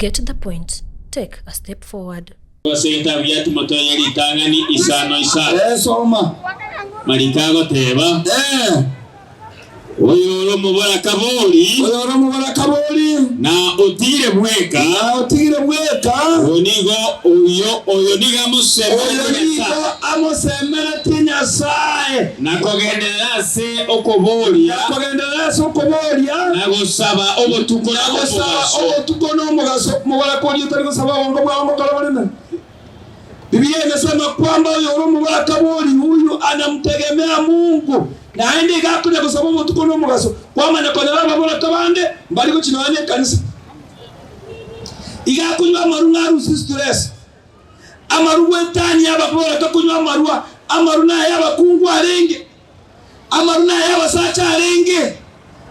Get the point. Take a step forward. Wasenta byatu motoya litangani isano isa. Soma. Malikago teba. Oyoro mubara kaboli. Oyoro mubara kaboli. Na otire bweka. Na otire bweka. Onigo oyo niga musemera. Oyo nigo amusemera tinya sae. Na kogenderera se okobolia. Na kogenderera se okobolia. Na gusaba obotuko na gusaba obotuko no mugaso mubara koli utari gusaba bongo bwa mukalabalena. Biblia inasema kwamba oyoro mubara kaboli huyu anamtegemea Mungu. Na ende gakunya kwa sababu tuko no mugaso kwa maana kwa baba bora kabande mbali ko kinwanye kanisa igakunywa marunga rusi stress amaru wetani ababora kakunywa marua amaruna yabakungu arenge amaruna yabasacha arenge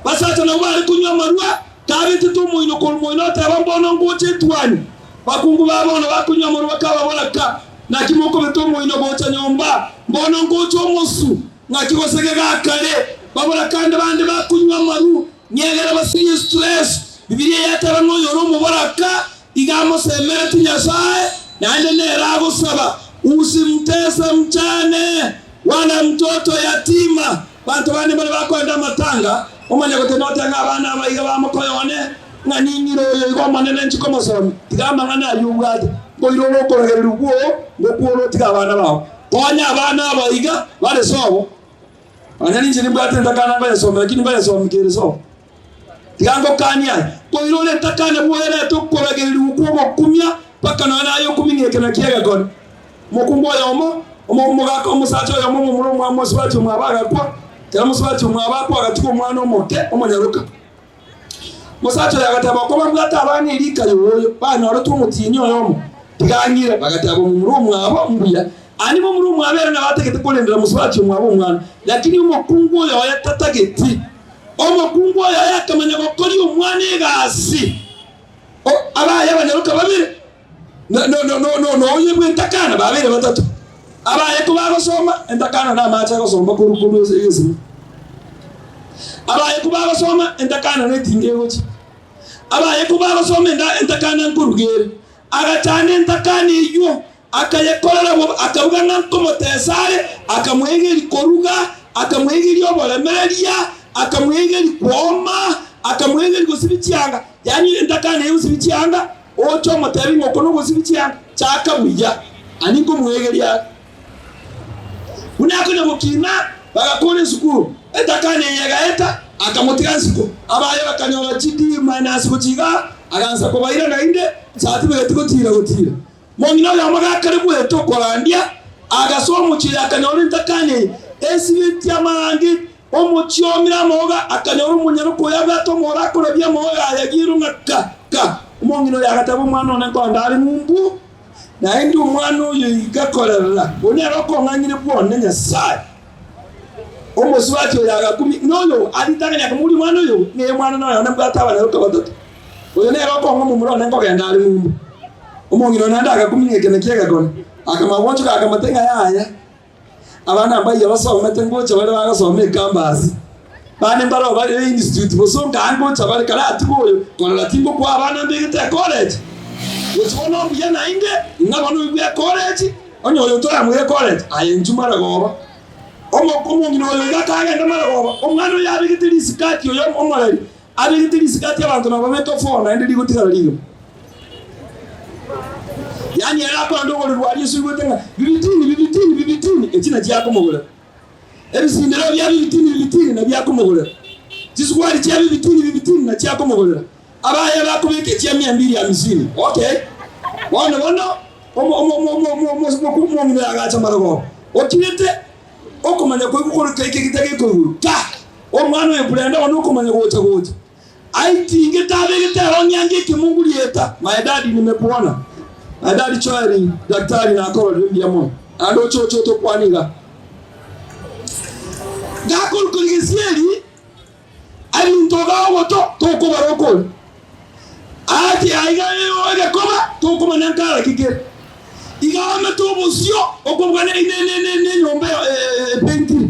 basacha na bari kunywa marua kabiti tumuino kolmoino tabambono ngoche twani bakungu babona bakunywa marua kababona ka na kimoko bitomuino gocha nyomba mbono ngocho mosu ngakigosege gakale babona kandi bandi bakunywa maru nyegera basiye stress Biblia yatara no yoro mubaraka igamo semera tinyasaye nande nerago saba usimtesa mchane wala mtoto yatima bantu bandi bali bakwenda matanga omanya gotenota ngabana abayiga bamukoyone nganiniro yo manene nchikomo somi tigamba ngana yubwate boiro lokorogerera ugo ngokuoro tigabana bawo tonya abana abayiga bale sobo Anani njini mbate ntakana mbaya soma lakini mbaya soma mkere soma. Tigango kanya. Kwa ilole ntakana muhere tukora geri ukumo kumya paka na nayo kuminyeke na kiyaga kono. Mukumbo ya omo mugaka omusacho ya omo muro mwa muswacho mwabaga kwa. Tera muswacho mwabako agatuko mwana omoke omonyaruka. Musacho yagataba ko bamwata abani irika yoyo bana oro tumutinyo yomo. Tiganyire bagataba mu muro mwabo mbuya. Ani mu muru mwabera na bategete kolendera muswacho mwabo mwana lakini umukungu yo yatatageti umukungu yo yakamanya gukori umwana egasi abaya banyaruka babire no yebwe ntakana babire batatu abaya ko bagosoma entakana na macha gosoma kurukuru yesi abaya ko bagosoma entakana netinge gochi abaya ko bagosoma entakana nkurugere agachane entakana iyo akayekorera akavuga nankomo tesare akamwegeri koruga akamwegeri obolemeria akamwegeri kuoma akamwegeri gosibicyanga yani ndakane yusibicyanga ocho moteri ngokono gosibicyanga chaka buya aniko mwegeri ya unakona bukina bagakore sukuru ndakane yagaeta akamotika siko abaye bakanyola chidi minus kuchiga aganza kubaira na inde sati betiko tira gotira Mongino ya maga karibu eto korandia agaso muchira akanyoro ntakane esibiti amangi omuchiomira moga akanyoro munyaruko yabato morako rabia moga yagiru ngaka mongino ya gatabo mwana onako ndari mumbu na indi umwana uyu igakorera onero nganyire bwone nyasaye omuswacho yagakumi noyo alitanganya kumuli mwana uyu ne mwana noyo nabwatabana ruka batatu oyo nero ko ngomumuro nango gendari mumbu Umongino nanda akakuminyeke nakiyaga kono akamaboncho akamatenga yaya abana ambaye basoma tengocha bale bagasoma ekambasi bane mbaro bale institute bosonga angocha bale kala atugoyo kono latimbo kwa abana mbegete college wotona mbiyana inde ngabano bya college onyoyo tora mu college ayenjumara goba omongino yo gakaga ndamara goba omwana yabigete risikati yo omorari abigete risikati abantu nabameto fona inde ligotikala ligo Yani yako ndo wali Yesu gotenga bibitini etina cyako mugura ebisindero bya bibitini na byako mugura Jiswali cya bibitini na cyako mugura abaya bakubike cya 250 okay wana omo agacha marago okinete okomanya ko gukora keke ko ka omwana yepulenda ono okomanya gocha aitinge tabegete onyange kimungurieta my dad nimekuona Adali chwari daktari na akoro ndia mo ando chocho to kwaniga gakol kuligesieli ali ntoga woto to ko baroko ati aiga yo koma to ko manankara kike iga ameto bosio okobwana ne nyombe penti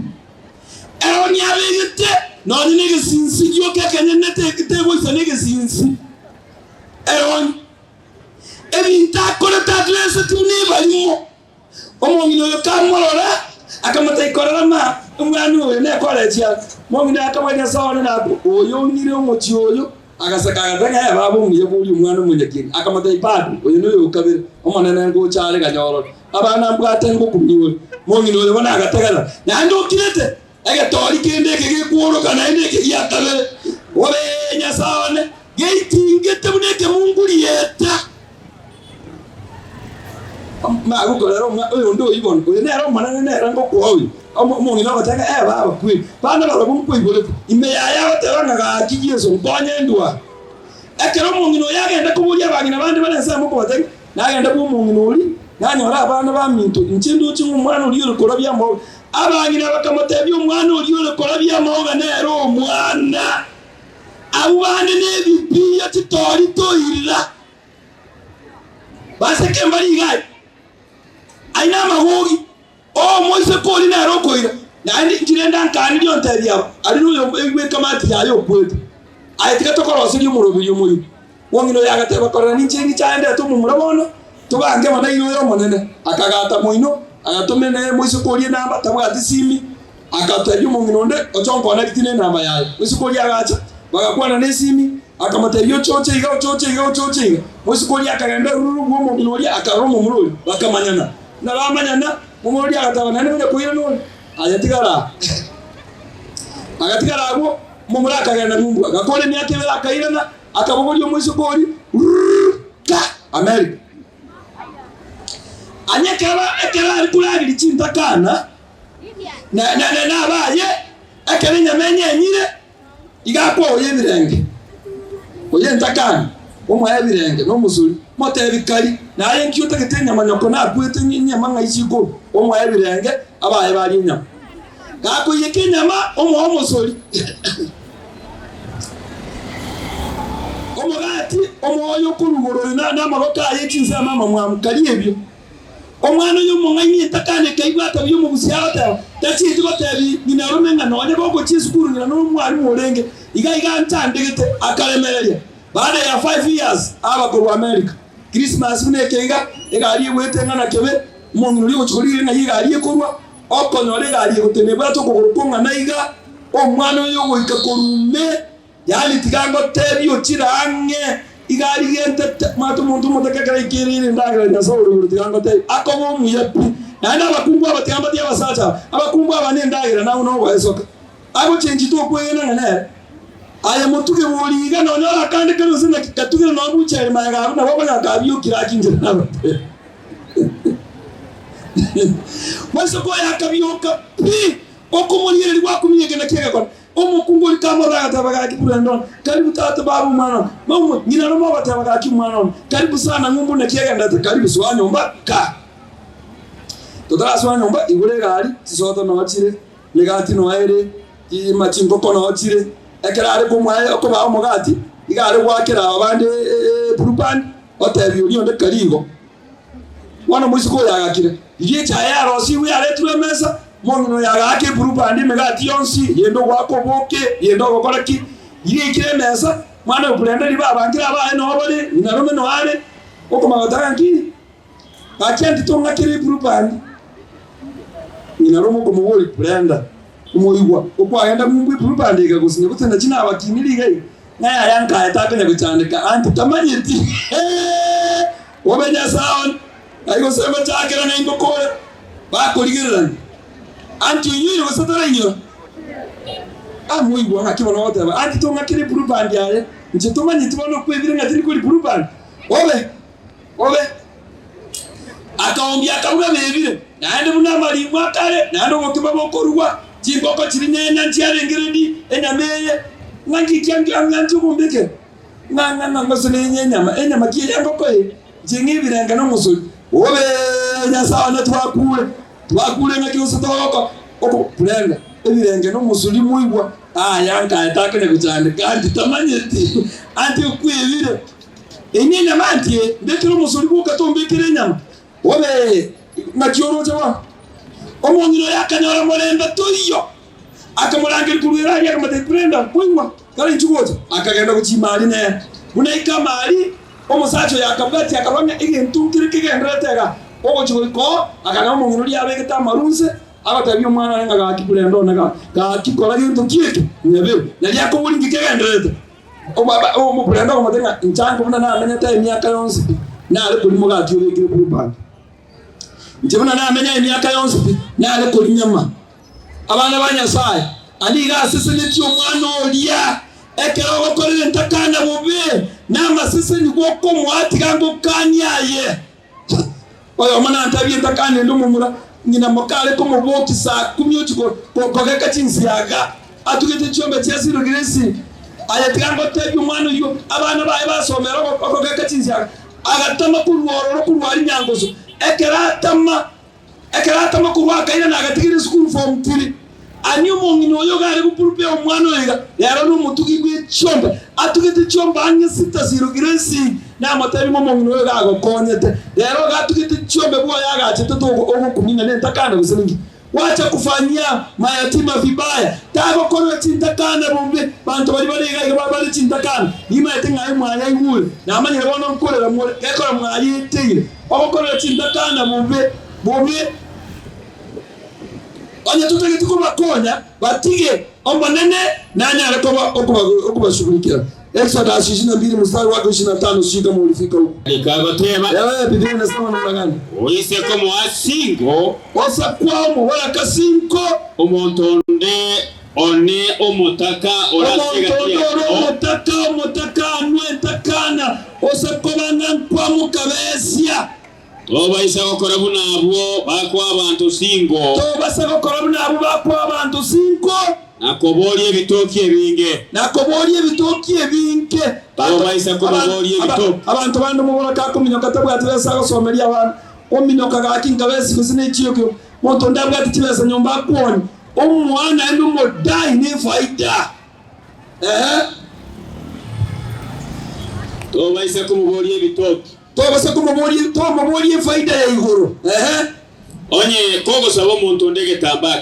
eronya bigete no ni sinsi yo keke ne te bo sanege sinsi eron ebintu akorete address tuni balimo omongino yokamorora akamata ikorera umwana oyo ne college ya mongino akamanya sawana nabo oyo ngire omuchi oyo agasaka agatanga babo muye buli umwana umunyekini akamata ipadu oyo no yokabere omonene ngo cyale ganyoro abana mbwate ngo kumyiwe mongino oyo bona agategana nando kirete agatori kende kegekuro kana ende kiyakabere obe nyasawane geitingete buneke munguli yeta magukora oyo ndo ibon oyo nero manane nero ngo kwoyo omongino batanga baba kwi bana barabo kwibole imeyaya batanga gakiyeso mbonye ndwa ekero omongino yagenda kubulya abagina bandi balensa muko batanga nagenda ku omongino oli nanyora abana baminto inchindo chingu mwana oli yokora byamo abagina bakamotebya omwana oli yokora byamo nero omwana abandi nebipiya titori toirira baseke mbali gai aina mahogi moise koli na rokoira nandi kirenda nkani lyo ntabya ari no egwe kamati yayo kwetu ayitika tokoro siri murobi yomuyi wongino yagateba korana n'inkingi cyande atumu murabona tubange mana yo monene akagata moino agatomene moise koli namba tabwati simi akatabya umungino nde ochonko na kitine namba yayo moise koli agacha bagakwana n'esimi akamata yo choche iga moise koli akagenda rurugo umungino oli akaromo muroli bakamanyana na bamanyana mumuri agatabana nene kuira none ayatigara abo mumuri akagenda numbu agakore myake bera akairana akabogoryo mwisi kori ka America anyekaba ekera ari kuragiri cintakana na baye ekere nyamenye nyire igakwo oyebirenge oyentakana omwa ebirenge no musuri mote bikari na aye nkyuta getenya manyoko na kwete nyama ngayisiko omwa ebirenge abaye bali nyama gako yekenyama omwa omosori omugati omwoyo kurugoro na maroka yekinza mama mwamukali ebyo omwana yo munganye takane kaibata byo mu busyata tachiti batebi binarumenga none boko chisukuru ngina no mwari morenge iga ntandegete akalemerere baada ya 5 years abakuru America Christmas munekega egari wetanga na kebe mongino liko chikolire na yigari yekorwa okonore gari gutenebwa to kugurukonga na iga omwana yo goika korume yali tigango tebi ochirange igari gente matu muntu mutakakara ikirire ndagira nyasoro tigango tebi akobo muyepi nanda abakungu abatamba dia basacha abakungu abane ndagira nawo no waesoka abo chenji to kwena ngane aya mutuge boliga none akande kano sina katuge no buchere maga na baba yakabyo kirakinje nabo Mwaso ko yakabyoka pi okumulire lwa kumiyege na kega kon omukungu likamora tabaga kipurendo karibu tata babu mwana mamu nyina no mama tabaga kimwana karibu sana ngumbu na kega ndata karibu swanyomba ka todara swanyomba igure gari sisoto no chire legati no aire imachimbo kono chire ekerare kumwaye okuba omugati igare gwakira abande purupan otebi uri onde karigo wana musiko yagakire igiye cyaya rosi wi aretwe mesa mongino yagake purupan megati yonsi yendo gwakoboke yendo gokora ki igiye kire mesa mwana upurenda liba abangira abaye no bole inarome no ale okoma batangi bakenti tonga kire purupan inarome ko muboli purenda umuigwa uko agenda mungwi purupandika gusinya gutenda kina abakiniri gai naya yanka yatakanya gucandika anti tamanyiti wabenya sound ayo sema takera na ingokore bakuligirana anti yuri gusatara inyo muigwa ngakibona wote anti tonga kiri purupandi yaye nje tumanyiti bono kwebire ngatiri kuri purupandi obe akaombya akabuga bebire nande munamali mwakale nando gokiba bokorwa Jingoko chirinyenya ntiarengiredi enyameye nangi kyangi kumbike nanga ngosene nyama kiye ngoko ye jingi birenga no musuli obe nyasawa na twakule ngaki usatoko oko pulenga ebirenge no musuli muigwa yanka atakene kuchande kandi tamanyeti anti kwibire enyenya mantie ndekiro musuli bukatombekire nyama obe ngakioro chawa omongino yakanyora morenda toyo akamurangira kurwira akamata kurenda kuingwa kale nchugoza akagenda kuchimali ne bunaika mali omusacho yakabwati akabanya igintu kirikigendretega ogochiko akana omuntu yabegeta amarunse abatabi omwana nga gakikulendo naga gakikola gintu kieke nebe nali akobuli ngikegendrete obaba omupulendo omutenga nchango muna na amenyeta emyaka yonse na ale kulimo gatiyobekire kubanga njibona na amenya emyaka yonse na ale kulinyama abana banyasaye ani gasese neti omwana olya ekero bakorere ntakana bobe na masese ni goko mwati gango kanyaye oyo mwana ntabye ntakana ndo mumura nyina mokale ko muboki saa 10 chiko kokeka chinsiaga atugete chombe cyasiro giresi ayatigango tebye umwana yo abana baye basomera kokeka chinsiaga agatama kurworo kurwari nyangozo ekeratama kurwa kaina nagatigire school form 3 ani umongino yo gari kupurupe omwana oyiga yaro no mutugi gwe chombe atugete chombe anye 6 giresi na matabi mo mongino yo gago konyete yaro gatugete chombe bwo yaga cheto okukumina nentakana guseningi wacha kufanyia mayatima vibaya tago kono chintakana bombe bantu bali bali chintakana ima yetinga ayi mwanya ingule na amanye bono nkolera mole ekora mwayitire okono chintakana bombe onye tutagiti kubakonya batige ombonene nanya alikoba okubashughulikia Exodus 22 mstari wake 25 shika mulifika huko ikabatema Biblia inasema namna gani oise komo asingo osa kwamo wala kasinko omontonde one omotaka orasiga omotaka nwetakana osa kobanga kwamo kabesia Toba isa gukora bunabo bakwa abantu singo Toba isa gukora bunabo bakwa abantu singo nakobolie bitoki ebinge Toba isa kobolie bitoki abantu bando mubona kakuminyo katabwa atwesa gosomeria abantu ominyo kagakinga besi kusine chiyoko moto ndabwa atibesa nyomba kwoni omwana endo modai ne faida Toba isa kobolie bitoki Toba kumubolie faida ya iguru onye kogo sabo muntu ndege tamba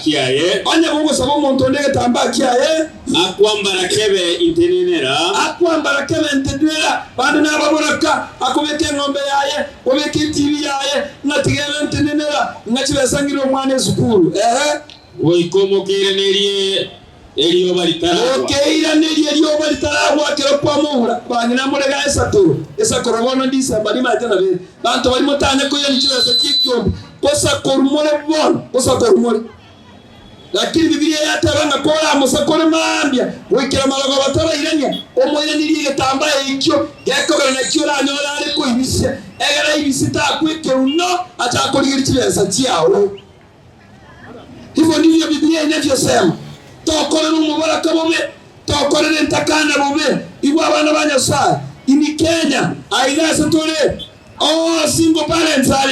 kiaye akwambara kebe intenenera bandu nababoraka akubeke ngombe yaye obeke TV yaye natigebe intenenera ngachibesangiro omwana esukuru oikomokere nerie eliyo balitara okeira nerio balitara gwakero kwa muhura banyina murega esakoro bono ndisa bali matana be bantu bali mutane ko yeli chibesa kikyombe kosa korumore lakini Biblia yatabanga kola musakore mambya wikira malago batara iranya omoye niriye tambaye ikyo yakogera nakyo ranyola ari ko ibisya egera ibisita kwike uno atakoligiri chibesa chiawo hivyo ndivyo Biblia inavyosema tokorera umubaraka bobe tokorera ntakana bobe ibo abana banyasaye in Kenya aigase tole all single parents are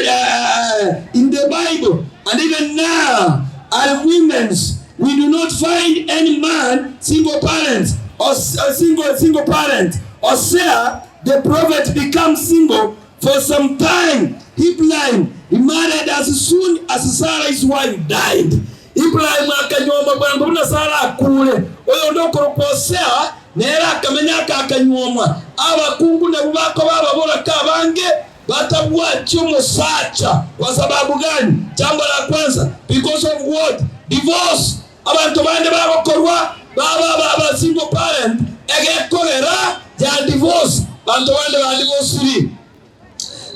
in the Bible and even now as women's we do not find any man single parents or single parent or Sarah the prophet becomes single for some time. He blind, he married as soon as Sarah's wife died. Ibrahim akanyoma bwangu na Sara akule oyo ndokoroposea nera akamenyaka akanyoma abakungu ne bubako bababora kabange batabwa chumo sacha kwa sababu gani? Jambo la kwanza because of what? Divorce. Abantu bande babakorwa baba single parent egekorera ya divorce bantu bande ba divorce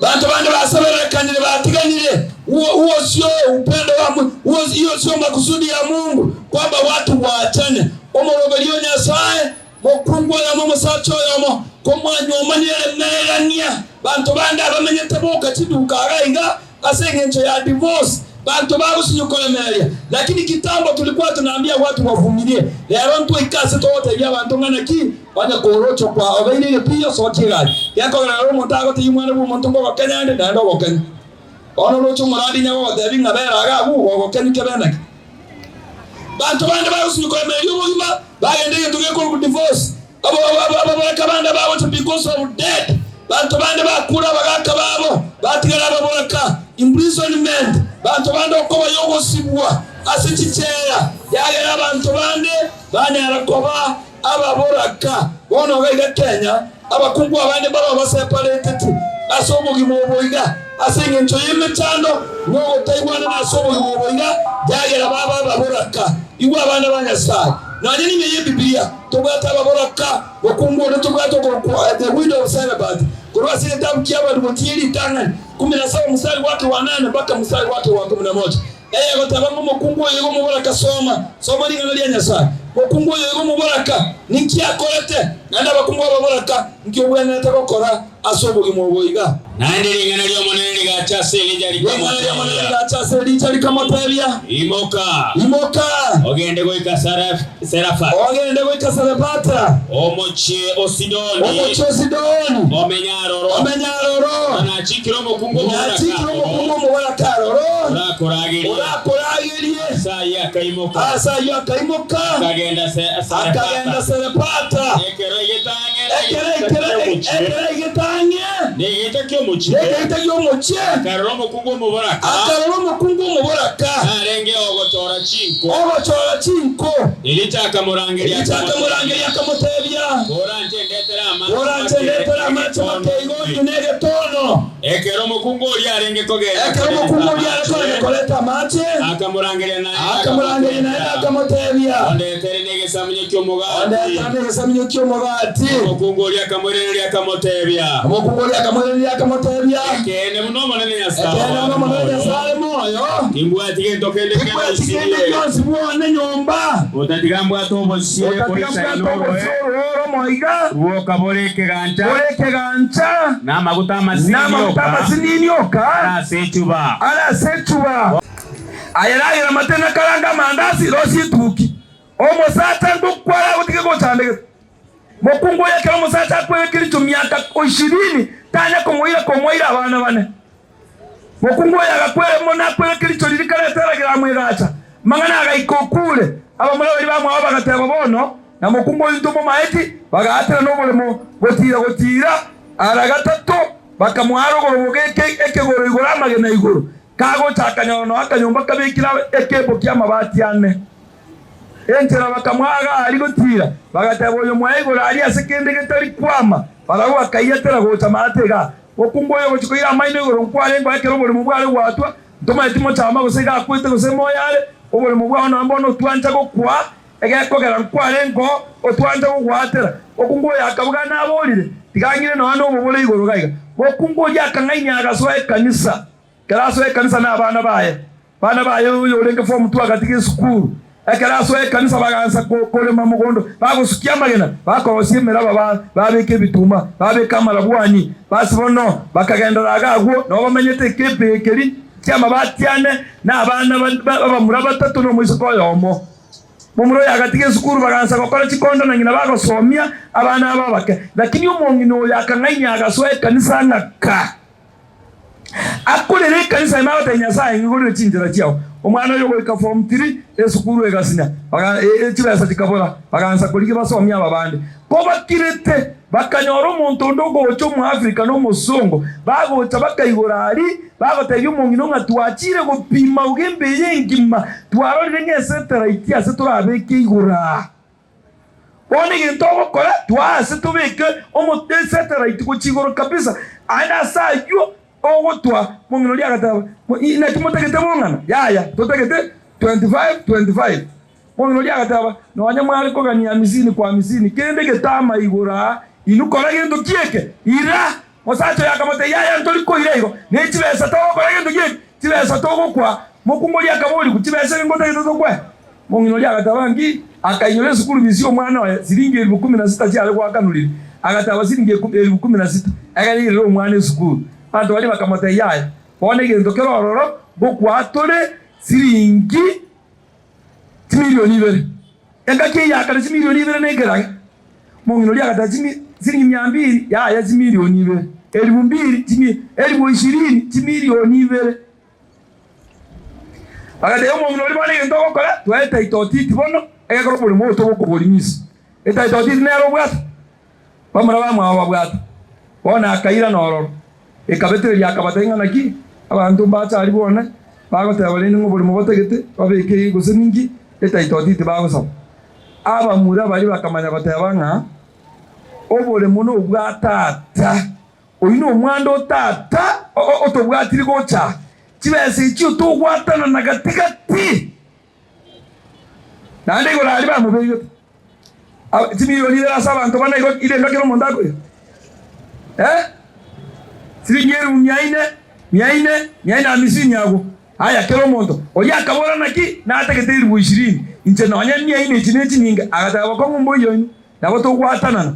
bantu bande basabera kanire batiganire huo sio upendo wa Mungu, hiyo sio makusudi ya Mungu kwamba watu waachane. Omorogelio nyasaye mokungwa ya mama sacho yomo komwanyo manire merania bantu bande abamenyete boka chiduka arainga asengencho ya divorce bantu babo sinyokolemelia. Lakini kitambo tulikuwa tunaambia watu wavumilie. Leo mtu ikase tote ya bantu ngana ki banya korocho kwa obeile pia sote gari yako na roho mtago tiyimwana bu montongo wa Kenya nda ndo wakenya ono rocho muradi nyawo de binga bera ga bu wa Kenya kebena bantu bande ba sinyokolemelia mugima bagende tuge ko divorce abo kabanda babo to because of dead bantu bande bakura bagaka babo batigara baboraka imprisonment bantu bande okoba yogosibwa asichichera yagera bantu bande bane arakoba ababoraka bono ga Kenya abakungu abandi baba baseparated asobo gimoboiga asinge ncho yemechando no taigwana na asobo gimoboiga jagera baba baboraka iwa abana banyasai nanye ni meye Biblia tobata baboraka bakungu ne tobata ko the widow of Celebat kurwa sile tabu kiaba ndimotiri tanga 17 mstari wake wa 8 mpaka mstari wake wa 11 gotaba mukungu yego muboraka soma lingalia nyasai mukungu yego muboraka nikiakorete nanda bakungu baboraka nkiyobwana natagokora asoboge muboiga nandi lingana lyo monene gacha sele jali kamotebya imoka ogende goika serafa ogende goika serapata omoche osidoni omenyaroro ana chikiro mukungu muboraka urakoragirie saya kaimoka kagenda serapata Negeta kyo moche akaroro mukungu muboraka arenge ogotora chinko ilitaka murangiria kamotebya oranje ndetera amacho makeigo negetono ekero mukungu uri arenge koleta amache akamurangiria naye akamotebya ndetere negesaminyo kyo mugati mukungu uri akamurerera kamotebya akamotebya kene muno monene yasaye moyo imbwati gento kende yonsi bone nyomba utatigambwa tobosire polisa ino moiga woka boreke gancha na maguta masinyoka ala sechuba ayaragira matena karanga mandasi rosi tuki omosata ndukwara utike gotandege mukungu yake omusata kwekiricho myaka 20 tanya komoira abana bane mukungu yagakwere mona kwekiricho lirikaleteragira mwegacha mangana agaikokule abamura bali bamwe bagateba bono na mukungu yintumo maeti bagatera n'obulemo gotira aragatatu bakamwaro gorogeke ekegoro igora magena igoro kago chakanyono akanyomba kabikira ekebo kyamabati ane entera bakamwaga ali gotira bagateba oyo mwaigoro ali asekende getari kwama barawa kayetera gota matega okungoyo gochikoira amaino igoro nkware ngo akero bole mubware watwa ntoma etimo chama gosega akwete gosemo yale obole mubwano ambono twanja gokwa egakogera nkware ngo otwanja gogwatera okungoyo akabuga nabolire tigangire no hano obole igoro gaiga okungoyo akangainya agasoe kanisa karasoe kanisa na abana baye uyo lenge form tu agatike school ekarasoe kanisa bagansa kole mamugondo bagosukia magena bakosimera babeke bituma babeka marabwani basibono bakagenda agagwo no bamenyete kepekeri cyama batiane na abana babamura batatu no mwisoko yomo mumuro yagatike school bagansa gukora chikondo na nyina bagosomia abana babake lakini umongino yakanganya agasoe kanisa naka akurere kanisa imaba nyasaye ngoro chinjira cyao umwana yo weka form 3 esukuru egasinya baga ekibasa kikabora baganza kulike basomya ababandi ko bakirete bakanyoro umuntu ndogo cyo mu Afrika no musongo bagocha bakayigorari bagoteye umungino nka twakire gupima ugembe yengima twarorire ngesetera itiase turabeke igora bone gitoko kora twase tubeke omutesetera itiko chigoro kabisa ana sayo ogotwa mungino lya gataba ina kimotegete mongana yaya totegete 25 mungino lya gataba no wanyamwali ko ganya 50 kwa 50 kende getama igora inukora gendo kieke ira mosacho yakamote yaya ntoliko irego nechibesa toko gendo kieke chibesa toko kwa mukungo lya kaboli kuchibesa ngotegete tokwe mungino lya gataba ngi akanyole sukuru bizio mwana wa silingi 16 cyale kwa kanulire agataba silingi 16 agalire umwana sukuru ando wali bakamote yaya bone gendo kerororo bokwatore silingi milioni 2 engake yakale milioni 2 negera mungino lya gatazimi silingi 200 yaya milioni 2 2020 milioni 2 bagade mungino libone gendo kokola tweta itotiti bono egakoro buli moto bokubolimisi eta itotiti nero bwata bamara bamwa bwata bona akaira nororo ekabetere yakabatenga naki abantu batari bona bagotera bali ngo buli mubotegete babeke guseningi eta itotiti bagosa abamura bali bakamanya bataya banga obole muno obwatata oyino omwanda otata otobwatiri gocha kibese ikyo togwatana na gatigati nande go ali ba mubeyo timiliyoni za abantu bana ile ngakiro mondako siringeru myaine amisini yago haya kero mondo oya kabora naki na ataketeri bu 20 inche nonya myaine chinechi ninga agata bakongo mboyo nabo togwatana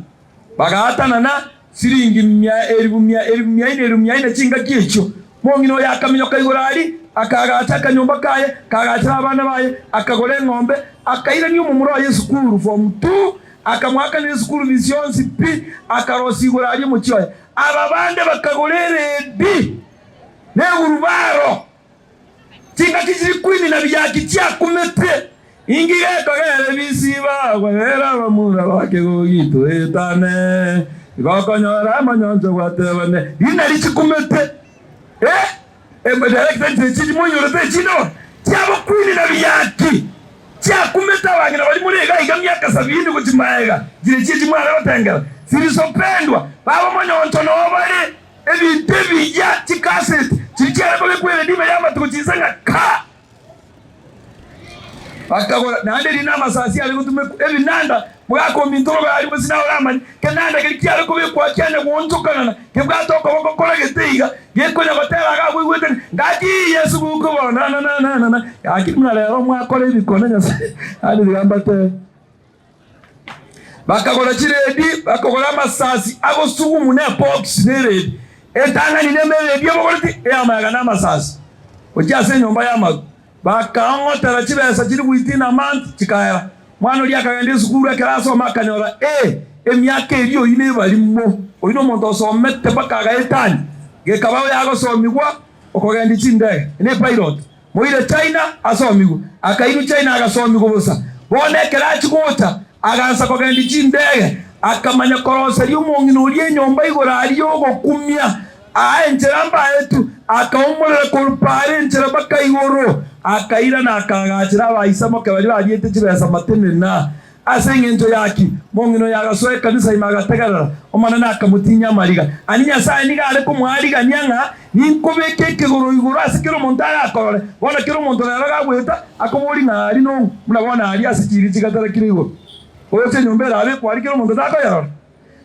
bagatana na siringi myaine chinga kicho mongino yakamenyo kaigorari akagata kanyumba kaye kagata abana baye akagore ngombe akaira niyo mumuro Yesu kuru form 2 akamwaka ni Yesu vision CP akarosigorari mu cyoya ababande bakagorere bi ne urubaro chinga kiziri kwini na byaki cyakumete ingire kagere bisiba gwera bamura bake gogito etane bakanyora amanyonzo gwatebane ina lichikumete director chiji monyoro te chino cyabo kwini na byaki cyakumeta bagina bali murega igamyaka 70 kuchimaega gire chiji mwana batengera sirisopendwa babo monyonto no bali ebintu bijya chikasete chichera ko bekwere dime yama tukuzanga ka bakagora nande lina masasi ali kutume ebinanda bwako mbintoro bali musina oramani kenanda kikyalo ko bekwa cyane wontukana kebwatoka bokokora geteiga yekonya batera agagwigwete ngaki Yesu gukubona na akimuna lero mwakora ibikona nyasa ali ngambate bakagora chiredi bakagora masasi agosugu mune box neredi etanga ni nemere byo bogoriti yamaga namasasi okyase nyomba yamaga bakangotera kibesa kiri kuitina month kikaya mwana oli akagende sukuru akaraso makanyora emyaka eriyo ine balimo oyino muntu osomete bakaga etani gekabawe yagosomigwa okogenda chinde ne pilot moire China asomigwa akairu China agasomigwa busa bonekera chikota agansa kogenda chindege akamanya korose ly'umungino ly'enyomba igorari yogokumya encheramba yetu akaumulera kurupare enchera bakayigoro akaira na akagachira abayisamo kabari bagiete kibesa matene na asengento yaki mungino yagasoe kanisa imagategarara omana nakamutinya mariga aninya sa niga ale kumwariga nyanga ninkobeke kegoro igoro asikiro montara akore bona kiro montara ragagweta akomori ngari no murabona ali asikiri kigatara kirigo oyo nyombera abe kwarikiro montara akayara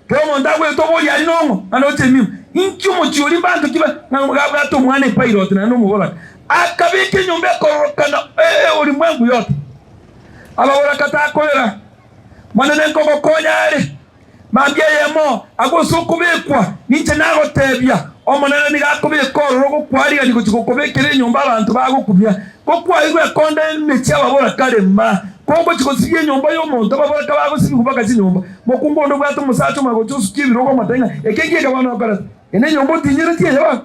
kiro montara gweto boli ali no anote mimi inchumo chioli bantu kiba ngabwa to mwane pilot na no mubora akabike nyombe korokana ulimwengu yote ababora katakolera manene nkoko konyare mambye yemo agosukubikwa ninche nagotebya omonene nigakubika orogo kwariga nigukikokobekere nyomba abantu bagokubya kokwairwe konde mechi ababora kalema kongo chikosiye nyomba y'omuntu ababora kabagosibi kubaka chinyomba mokungondo bwato musacho magochusukibiro matenga ekengiye kabana bakara ene nyombo tinyere tiye ba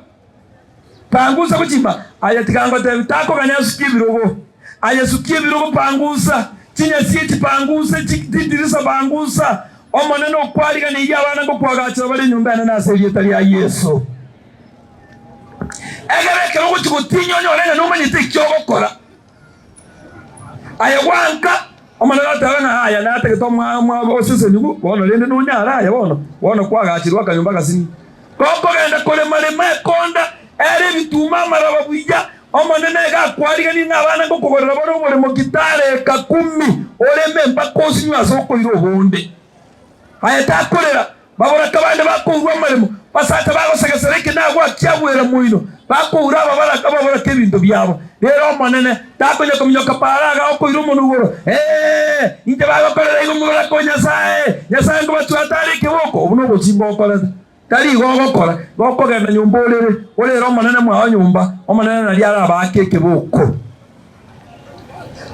pangusa kuchimba ayatikanga tebitako kanyasukibiro ayasukibiro pangusa chinya sieti pangusa chikitirisa pangusa omonene okwariga ni yabana ngo kwagachira bali nyumbana na serietali ya Yesu egereke ngo chikutinyo nyorene no manyite kyogokora ayawanka omonene atana haya na ategeto osese nigu bona lende no nyara ya bona kwagachirwa kanyumba kasini koko genda kole malema konda ere bituma maraba bwija omonene gakwariga ni ngabana ngo kugorera bano muri mu kitare ka 10 oleme mpakosi nyasoko iro honde ayatakorera babora kabande bakurwa maremo basata bagosegesereke nagwa kyabwera muino bakura babara kababora kebintu byabo rero omonene takonye komyoka paraga okiro munugoro inte bagokorera igo mugora konya nyasaye ngo batwatari kiboko ubuno bukimbo okorera tari gogokora gokogenda nyumba olero omonene mwa nyumba omonene nali arabakeke boko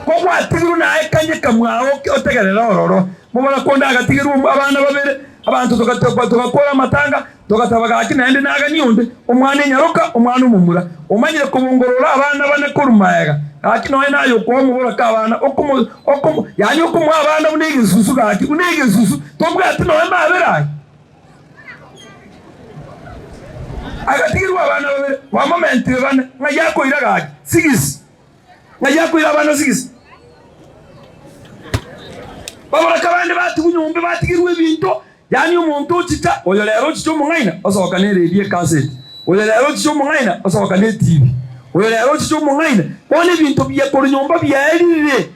kogwa tigiru na ekanye kamwao otegerera ororo mubona konda agatigiru abana babere abantu tugakora matanga tugatabaga kinende naga nyunde omwana nyaruka omwana umumura omanyire kubungorora abana bane kurumayaga ati noye nayo ko mubura kabana okumu yani okumu abana bunigi susu gati bunigi susu tobwa ati noye mabera agatigiru abana babere wa moment bane ngayako iraga sigisi ngayako irabana sigisi babora kabande bati kunyumbe batigirwe binto yani umuntu utita oyo lero chicho mungaina osoka ne radio cassette oyo lero chicho mungaina osoka ne TV oyo lero chicho mungaina one bintu bya ko nyumba byalire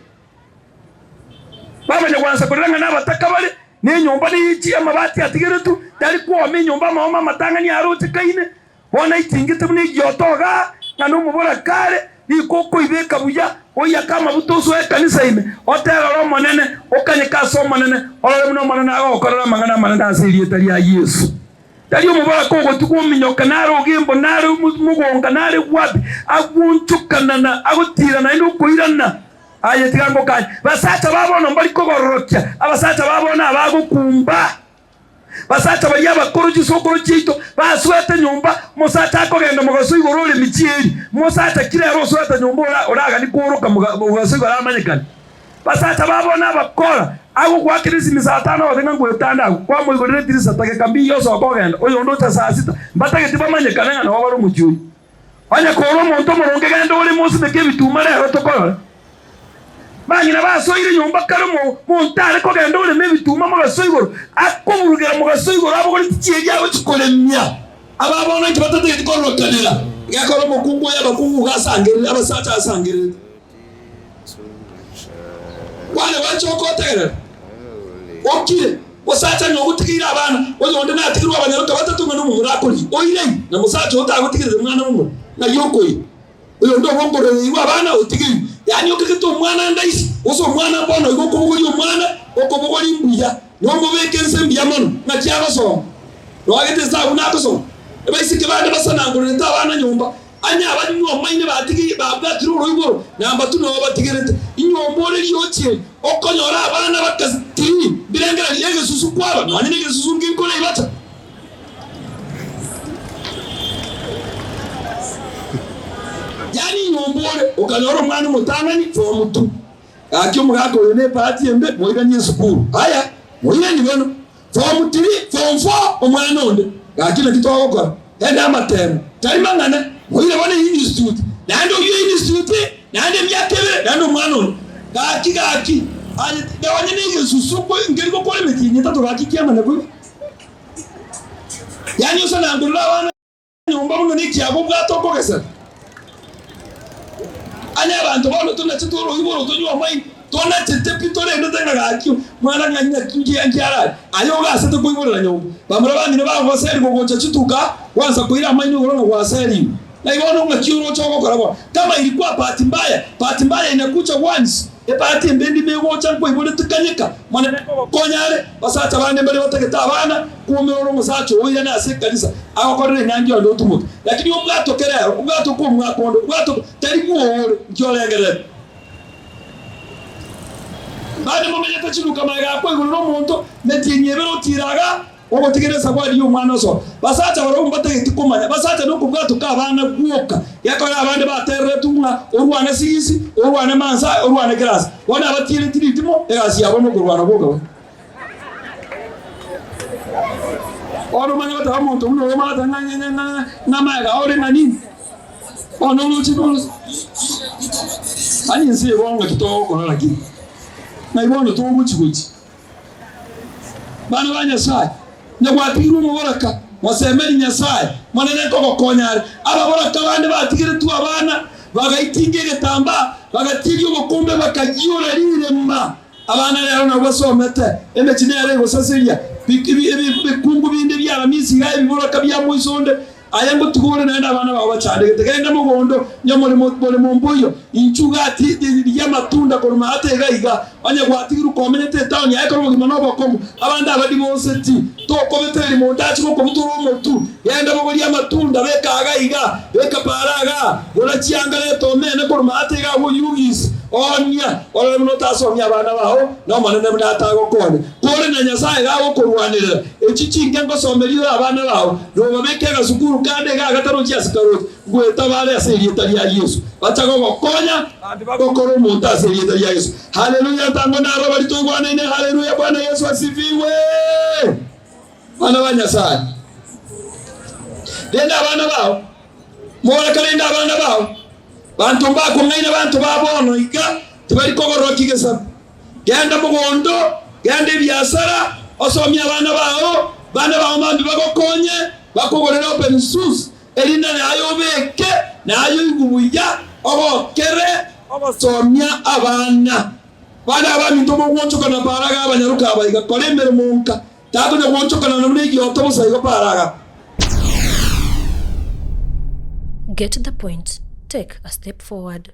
baba nyakwanza kuranga n'abataka bale ne nyumba ni amabati atigeretu tali kwa me nyumba mama matanga ni arote kaine ona itingite mune gyotoga ngano mubora kale ni koko ibeka buya oya kama butoso ekanisa ime otera ro monene okanyeka so monene olole muno monene agokorera mangana manana asiri etari ya Yesu tali mubora koko tukuminyoka naro ogimbo naro mugonga naro gwapi agunchukana na agutira na ino kuirana aye tigango kanye basata babona mbali kogorokya abasata babona abagukumba basata bali abakoro gisokoro cyito baswete nyumba musata akogenda mugaso igorole michiri musata kirero swete nyumba oraga ni kuruka mugaso igora amanyekana basata babona abakora ago kwakiriza misatano odenga ngwetanda kwa mugorere tirisa take kambi yoso akogenda oyo ndo tasasita mbatage tibamanyekana ngana wabaro mucyuyi anya koro monto muronge genda oli musi beke bituma rero tokora banyina basoire nyumba karumo montare ko genda ule mebituma mu gasoigoro akomurugera mu gasoigoro abo kuri tikiye yawe tukolemya ababona nti batate tikorokanira yakoro mu kungu y'abakungu gasangirira abasata asangirira wale wachokotera okire wasata nyogutikira abana oyonde natikirwa abanyaruka batatunga no mu murakuri oire na musata utagutikiriza mwana mumo na yokoyi oyo ndo bongorero iwa abana utikiri yani ukikito mwana ndaisi uso mwana bono igoko buguri umwana okobuguri mbuya nombo bekense mbiya mono na cyaba so rwagete zabu nakoso ebaisike bande basanangurira tabana nyumba anya abanywa mayine batigi babwatiro roiboro namba tuno batigirete inyombore lyoche okonyora abana bakazitiri birengera yege susu kwaba none nige susu nginkole ibata yani nyombore ukanyora umwana mutangani fo mutu akyo mugako yone party embe moiganye sukuru haya moine ni bono fo mutiri fo mfo umwana onde akina kitogokora enda amatemo tarimangana moine bone institute nando yo institute nande myakebe nando umwana onde gaki anye dawanye nige susuko ngeri ko kole metinye tato gaki kyama nabo yani usana ndula wana nyomba muno nikyabo bwatoko kesa anya abantu bano tuna chitoro iboro tonyo mai tona chete pitore ndo tenga gakyo mwana nganya kinje anjara ayo gasete ko iboro la nyomba bamura bandi ne bavo seri ko gocha chituka wanza kuira mai no gono kwa seri na ibono ngakiuro choko korabo kama ilikuwa bahati mbaya inakucha once party mbendi megocha ko iboro tukanyeka mwana neko konyare basata bande mbere bategeta abana kumero musacho oya na ase kanisa abakorere nyangi ndo tumuka lakini umgato kerero umgato ko mwakondo umgato tari kuore njolengere bade mumenye tachiruka maga ko igoro muntu metinyebero tiraga ogotegereza kwa dio mwana so basata baro mbategeti kumanya basata no kubgato ka abana guoka yakora abande baterere tumwa urwana sigisi urwana mansa urwana grass wana abatire tiritimo egasi yabo no kurwana boga ono manya bata muntu uno mata na maga ore nani ono no chino ani nsi bonga kitoko na laki na ibono to buchiguchi bana banya sai nyagwatiru muboraka wasemeri nyasaye manene ko konyare ababoraka bande batigire tu abana bagaitingege tamba bagatiri ubukumbe bakagiura rirema abana rero na basomete emekine yare gosasiria bikungu binde byabamisi gaye biboraka byamwisonde ayango tugore nenda abana babo bacandege tegenda mugondo nyamore mu mbuyo incugati y'amatunda ko rumate gayiga anyagwatiru komenete town yakoro mu nobokomu abanda abadi bose ti to kometeri mu ndachi ko buturo mutu yenda bogori y'amatunda beka gayiga beka paraga gora cyangale to mene ko rumate ga wo yugis onya ora mu tasomya abana baho no manene mnatago kone kore na nyasaye gawo kurwanira echicinge ngo somerira abana baho no babekega sukuru kandi gataro cyasikaroti gweta bale aseri etari ya Yesu batago gokonya andi bagokoro mu aseri etari ya Yesu haleluya tango naro bali tugwana ine haleluya Bwana Yesu asifiwe bana banyasani denda abana baho mora kalenda abana baho bantu mbako ngaine bantu babono ika tibali kogoroki gesa genda mugondo gende byasara osomia bana bao mambi bagokonye bakugorera open source elinda nayo beke nayo igubuya ogokere ogosomia abana bana abami wonchokana paraga abanyaruka abayiga koremere monka tato ne wonchokana n'urigi otobusa igo paraga. Get the point. Take a step forward.